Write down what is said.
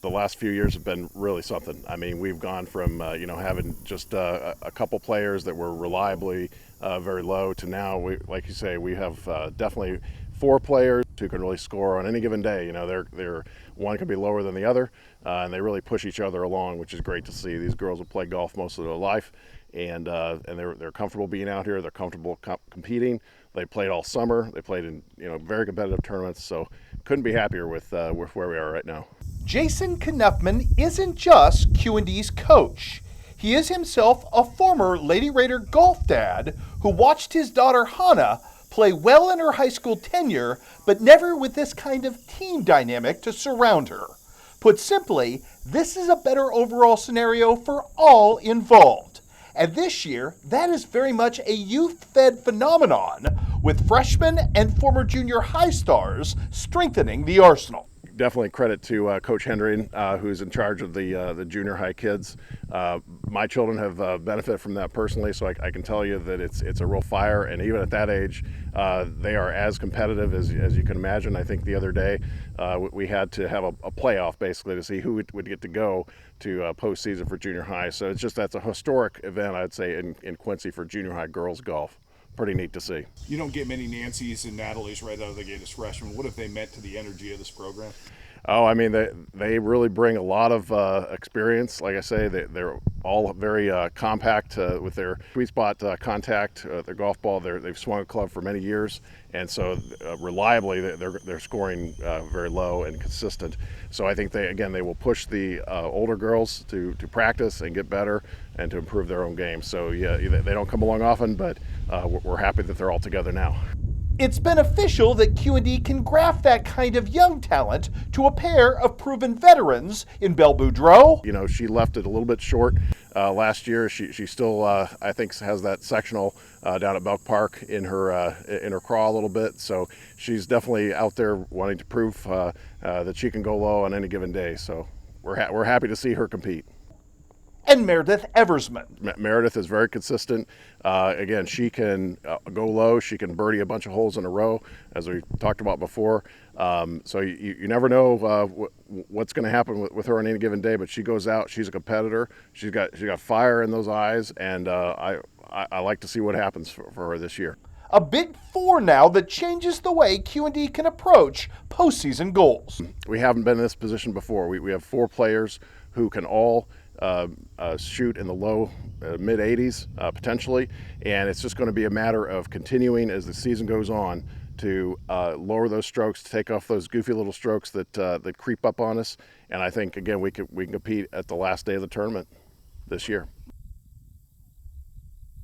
The last few years have been really something. I mean, we've gone from having just a couple players that were reliably very low to now, like you say, we have definitely four players who can really score on any given day. You know, they're one can be lower than the other, and they really push each other along, which is great to see. These girls have played golf most of their life, and they're comfortable being out here. They're comfortable competing. They played all summer. They played in very competitive tournaments. So couldn't be happier with where we are right now. Jason Knuffman isn't just Q&D's coach. He is himself a former Lady Raider golf dad who watched his daughter Hannah play well in her high school tenure, but never with this kind of team dynamic to surround her. Put simply, this is a better overall scenario for all involved. And this year, that is very much a youth-fed phenomenon, with freshmen and former junior high stars strengthening the arsenal. Definitely credit to Coach Hendry, who's in charge of the junior high kids. My children have benefited from that personally, so I can tell you that it's a real fire. And even at that age, they are as competitive as you can imagine. I think the other day we had to have a playoff basically to see who would get to go to postseason for junior high. So that's a historic event, I'd say, in Quincy for junior high girls golf. Pretty neat to see. You don't get many Nancys and Natalies right out of the gate as freshmen. What have they meant to the energy of this program? Oh, I mean, they really bring a lot of experience. Like I say, they're all very compact with their sweet spot contact, their golf ball. They've swung a club for many years, and so reliably they're scoring very low and consistent. So I think they will push the older girls to practice and get better and to improve their own game. So yeah, they don't come along often, but we're happy that they're all together now. It's beneficial that Q&D can graft that kind of young talent to a pair of proven veterans in Belle Boudreau. You know, she left it a little bit short last year. She still, I think, has that sectional down at Belk Park in her craw a little bit. So she's definitely out there wanting to prove that she can go low on any given day. So we're happy to see her compete. And Meredith Eversman. Meredith is very consistent. Again, she can go low. She can birdie a bunch of holes in a row, as we talked about before. So you never know what's going to happen with her on any given day. But she goes out. She's a competitor. She's got fire in those eyes, and I like to see what happens for her this year. A big four now that changes the way Q&D can approach postseason goals. We haven't been in this position before. We have four players who can all shoot in the low mid 80s potentially, and it's just going to be a matter of continuing as the season goes on to lower those strokes, to take off those goofy little strokes that creep up on us. And I think again we can compete at the last day of the tournament this year.